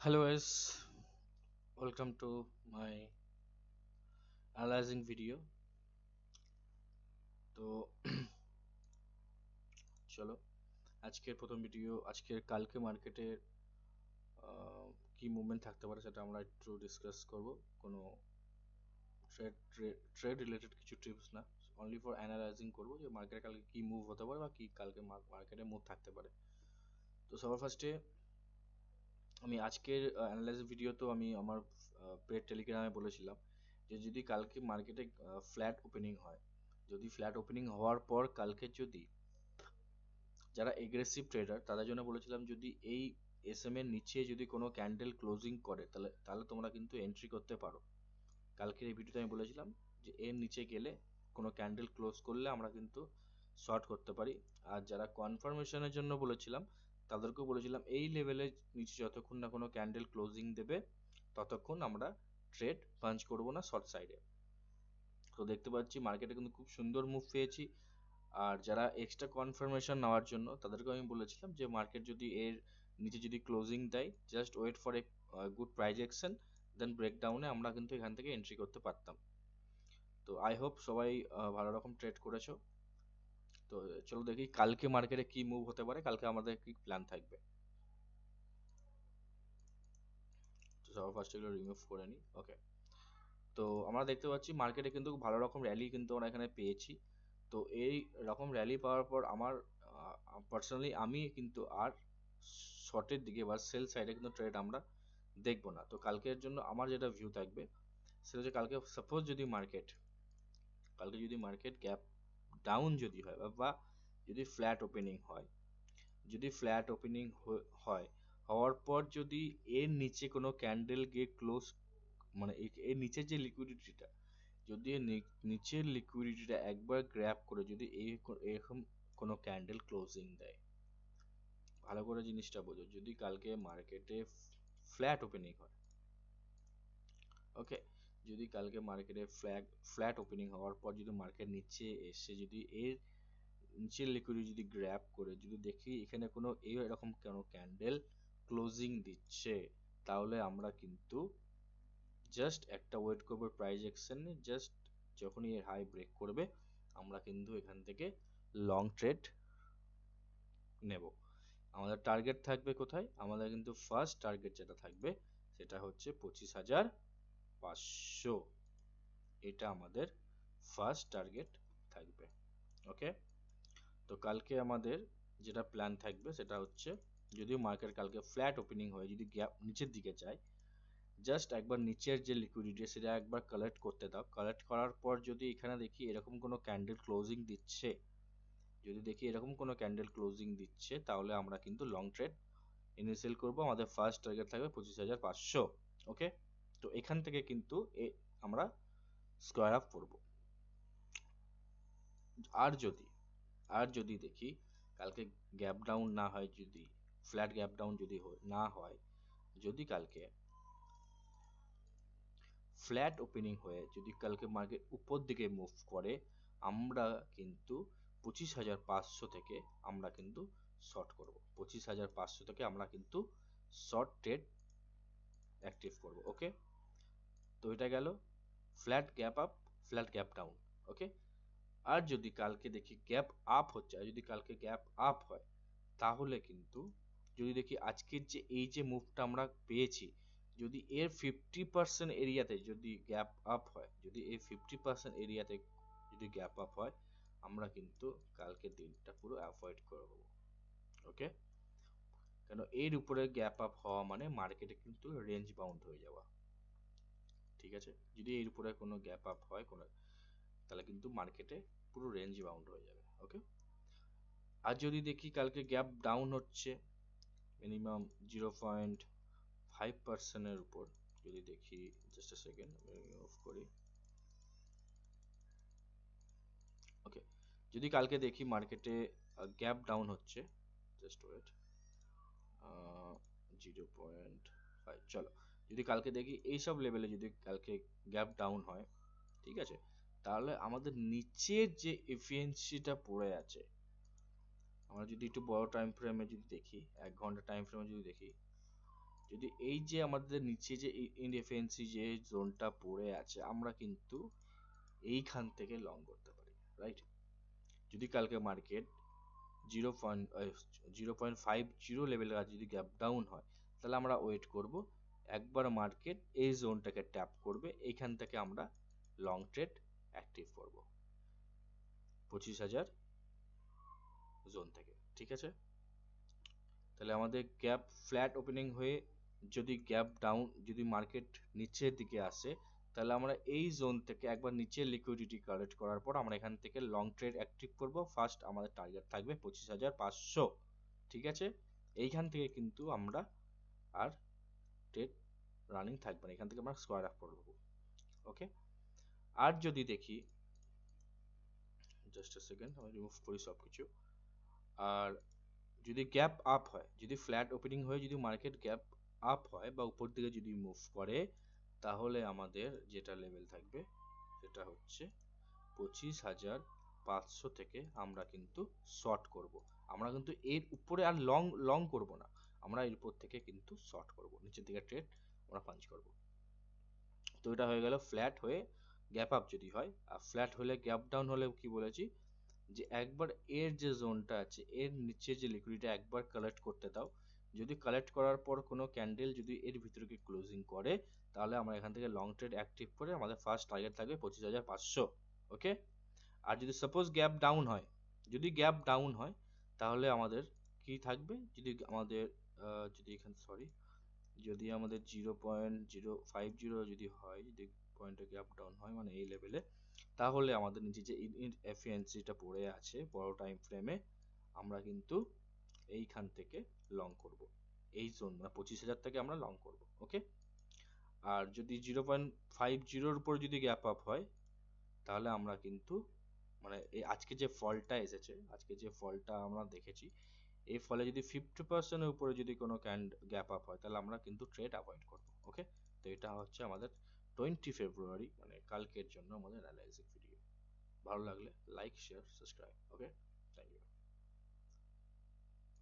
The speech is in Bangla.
Hello guys, welcome to my analyzing video. তো চলো আজকের প্রথম ভিডিও কালকে মার্কেটের কি মুভমেন্ট থাকতে পারে সেটা আমরা একটু ডিসকাস করব। কোনো ট্রেড রিলেটেড কিছু টিপস না, অনলি ফর অ্যানালাইজিং করব যে মার্কেটে কালকে কি মুভ হতে পারে বা কি কালকে মার্কেটে মুভ থাকতে পারে। তো সবার ফার্স্টে আমি আজকের অ্যানালাইজিং ভিডিও তো আমি আমার পেড টেলিগ্রামে বলেছিলাম যে যদি কালকে মার্কেটে ফ্ল্যাট ওপেনিং হয়, যদি ফ্ল্যাট ওপেনিং হওয়ার পর কালকে যদি যারা এগ্রেসিভ ট্রেডার তাদের জন্য বলেছিলাম যদি এই এসএম এর নিচে যদি কোনো ক্যান্ডেল ক্লোজিং করে তাহলে তাহলে তোমরা কিন্তু এন্ট্রি করতে পারো। কালকের এই ভিডিওতে আমি বলেছিলাম যে এর নিচে গেলে কোনো ক্যান্ডেল ক্লোজ করলে আমরা কিন্তু শর্ট করতে পারি। আর যারা কনফার্মেশনের জন্য বলেছিলাম তাদেরকেও বলেছিলাম এই লেভেলের নিচে যতক্ষণ না কোনো ক্যান্ডেল ক্লোজিং দেবে ততক্ষণ আমরা ট্রেড পাঞ্চ করব না শর্ট সাইডে। তো দেখতে পাচ্ছি মার্কেটে কিন্তু খুব সুন্দর মুভ পেয়েছি। আর যারা এক্সট্রা কনফার্মেশন নেওয়ার জন্য তাদেরকে আমি বলেছিলাম যে মার্কেট যদি এর নিচে যদি ক্লোজিং দেয় just wait for a good price action, then ব্রেকডাউনে আমরা কিন্তু এখান থেকে এন্ট্রি করতে পারতাম। তো আই হোপ সবাই ভালো রকম ট্রেড করেছো। তো চলো দেখি কালকে মার্কেটে কি মুভ হতে পারে, কালকে আমাদের কি প্ল্যান থাকবে। তো সবার ফার্স্ট এগুলো রিমুভ করে নিই। ওকে, তো আমরা দেখতে পাচ্ছি মার্কেটে কিন্তু ভালো রকম র্যালি কিন্তু আমরা এখানে পেয়েছি। তো এই রকম র্যালি পাওয়ার পর আমার পার্সোনালি আমি কিন্তু আর শর্টের দিকে বা সেল সাইডে কিন্তু ট্রেড আমরা দেখবো না। তো কালকের জন্য আমার যেটা ভিউ থাকবে সেটা হচ্ছে কালকে যদি মার্কেট গ্যাপ ডাউন যদি হয় বা যদি ফ্ল্যাট ওপেনিং হয়, যদি ফ্ল্যাট ওপেনিং হয় হওয়ার পর যদি এর নিচে কোনো ক্যান্ডেল গিয়ে ক্লোজ, মানে এর নিচের যে লিকুইডিটিটা, যদি এর নিচের লিকুইডিটিটা একবার গ্র্যাব করে যদি এরকম কোনো ক্যান্ডেল ক্লোজিং দেয়, ভালো করে জিনিসটা বোঝো, যদি কালকে মার্কেটে ফ্ল্যাট ওপেনিং হয়, ওকে, যদি কালকে মার্কেটে ফ্ল্যাট ওপেনিং হওয়ার পর যদি মার্কেট নিচে এসে যদি এর নিচের লিকুইডিটি যদি গ্র্যাব করে যদি দেখি এখানে কোনো এরকম কোনো ক্যান্ডেল ক্লোজিং দিচ্ছে, তাহলে আমরা কিন্তু জাস্ট একটা ওয়েট করবো প্রাইস অ্যাকশনে। জাস্ট যখনই এর হাই ব্রেক করবে আমরা কিন্তু এখান থেকে লং ট্রেড নেব। আমাদের টার্গেট থাকবে কোথায়, আমাদের কিন্তু ফার্স্ট টার্গেট যেটা থাকবে সেটা হচ্ছে 25,500, এটা আমাদের ফার্স্ট টার্গেট থাকবে। ওকে, তো কালকে আমাদের যেটা প্ল্যান থাকবে সেটা হচ্ছে যদিও মার্কেট কালকে ফ্ল্যাট ওপেনিং হয়ে যদি গ্যাপ নিচের দিকে যায়, জাস্ট একবার নিচের যে লিকুইডিটি সেটা একবার কালেক্ট করতে দাও। কালেক্ট করার পর যদি এখানে দেখি এরকম কোনো ক্যান্ডেল ক্লোজিং দিচ্ছে, যদি দেখি এরকম কোনো ক্যান্ডেল ক্লোজিং দিচ্ছে তাহলে আমরা কিন্তু লং ট্রেড ইনিশিয়াল করব। আমাদের ফার্স্ট টার্গেট থাকবে 25,500। ওকে, তো এখান থেকে কিন্তু আমরা স্কোয়ার আপ করব। আর যদি আর যদি দেখি কালকে গ্যাপ ডাউন না হয়, যদি ফ্ল্যাট গ্যাপ ডাউন যদি না হয়, যদি কালকে ফ্ল্যাট ওপেনিং হয়ে যদি কালকে মার্কেট উপর দিকে মুভ করে, আমরা কিন্তু 25,500 থেকে আমরা কিন্তু শর্ট করব। 25,500 থেকে আমরা কিন্তু শর্ট ট্রেড অ্যাক্টিভ করব। ওকে, তো এটা গেল flat gap up, flat gap down. Okay, আর যদি কালকে দেখি গ্যাপ আপ হচ্ছে, আর যদি কালকে গ্যাপ আপ হয় তাহলে কিন্তু যদি দেখি আজকের যে এই যে মুভটা আমরা পেয়েছি, যদি এর 50% এরিয়াতে যদি গ্যাপ আপ হয়, যদি এই 50% এরিয়াতে যদি গ্যাপ আপ হয়, আমরা কিন্তু কালকের দিনটা পুরো অ্যাভয়েড করব। ওকে, কেন এর উপরে গ্যাপ আপ হওয়া মানে মার্কেটে কিন্তু রেঞ্জ বাউন্ড হয়ে যাওয়া। ঠিক আছে, যদি এর উপরে কোনো গ্যাপ আপ হয় কোনো, তাহলে কিন্তু মার্কেটে পুরো রেঞ্জ বাউন্ড হয়ে যাবে। ওকে, আর যদি দেখি কালকে গ্যাপ ডাউন হচ্ছে মিনিমাম 0.5% এর উপর, যদি দেখি জাস্ট আ সেকেন্ড আমি অফ করি। ওকে, যদি কালকে দেখি মার্কেটে গ্যাপ ডাউন হচ্ছে, জাস্ট ওয়েট, 0.5, চলো যদি কালকে দেখি এইসব লেভেলে যদি কালকে গ্যাপ ডাউন হয়, ঠিক আছে, তাহলে আমাদের নিচের যে এফিসিয়েন্সিটা পড়ে আছে, আমরা যদি একটু বড় টাইম ফ্রেমে যদি দেখি, 1 ঘন্টা টাইম ফ্রেমে যদি দেখি, যদি এই যে আমাদের নিচে যে ইনএফিসিয়েন্সি যে জোনটা পড়ে আছে, আমরা কিন্তু এইখান থেকে লং করতে পারি, রাইট? যদি কালকে মার্কেট 0.50 লেভেলের কাছে যদি গ্যাপ ডাউন হয়, তাহলে আমরা ওয়েট করব, একবার মার্কেট এই জোনটাকে ট্যাপ করবে, এইখান থেকে আমরা লং ট্রেড অ্যাক্টিভ করব 25,000 জোন থেকে, ঠিক আছে? তাহলে আমাদের গ্যাপ ফ্ল্যাট ওপেনিং হয়ে যদি গ্যাপ ডাউন, যদি মার্কেট নিচের দিকে আসে, তাহলে আমরা এই জোন থেকে একবার নিচে লিকুইডিটি কালেক্ট করার পর আমরা এখান থেকে লং ট্রেড অ্যাক্টিভ করব। ফার্স্ট আমাদের টার্গেট থাকবে 25,500, ঠিক আছে? এইখান থেকে কিন্তু আমরা আর ট্রেড রানিং থাকবে না, এখান থেকে আমরা স্কোয়ার আপ করব, ওকে? আর যদি দেখি, জাস্ট আ সেকেন্ড, আমি রিমুভ করি সব কিছু। আর যদি গ্যাপ আপ হয়, যদি ফ্ল্যাট ওপেনিং হয়ে যদি মার্কেট গ্যাপ আপ হয় বা উপর দিকে যদি মুভ করে, তাহলে আমাদের যেটা লেভেল থাকবে সেটা হচ্ছে 25,500 থেকে আমরা কিন্তু শর্ট করব। আমরা কিন্তু এর উপরে আর লং লং করব না, আমরা এর উপর থেকে কিন্তু শর্ট করব, নিচের দিকে ট্রেড আমরা পাঞ্চ করব। তো এটা হয়ে গেল ফ্ল্যাট হয়ে গ্যাপ আপ যদি হয়। আর ফ্ল্যাট হলে গ্যাপ ডাউন হলে কি বলেছি, যে একবার এর যে জোনটা আছে এর নিচে যে লিকুইডিটি একবার কালেক্ট করতে দাও, যদি কালেক্ট করার পর কোনো ক্যান্ডেল যদি এর ভিতরে কি ক্লোজিং করে, তাহলে আমরা এখান থেকে লং ট্রেড অ্যাক্টিভ করে আমাদের ফার্স্ট টার্গেট থাকবে 25,500, ওকে? আর যদি সাপোজ গ্যাপ ডাউন হয়, যদি গ্যাপ ডাউন হয়, তাহলে আমাদের কি থাকবে, যদি আমাদের যদি এখানে সরি, যদি আমাদের 0.050 যদি হয়, যদি পয়েন্টে গ্যাপ ডাউন হয় মানে এই লেভেলে, তাহলে আমাদের নিচে যে এফিসিয়েন্সিটা পড়ে আছে বড় টাইম ফ্রেমে, আমরা কিন্তু এইখান থেকে লং করব, এই জোন মানে 25,000 থেকে আমরা লং করব, ওকে? আর যদি 0.50 উপর যদি গ্যাপ আপ হয়, তাহলে আমরা কিন্তু মানে এই আজকে যে ফলটা এসেছে, আজকে যে ফলটা আমরা দেখেছি, এই ফলে যদি 50% উপরে যদি কোনো গ্যাপ আপ হয়, তাহলে আমরা কিন্তু ট্রেড অ্যাভয়েড করব, ওকে? তো এটা হচ্ছে আমাদের 20 ফেব্রুয়ারি মানে কালকের জন্য আমাদের অ্যানালাইসিস ভিডিও। ভালো লাগলে like, share, subscribe, okay? Thank you.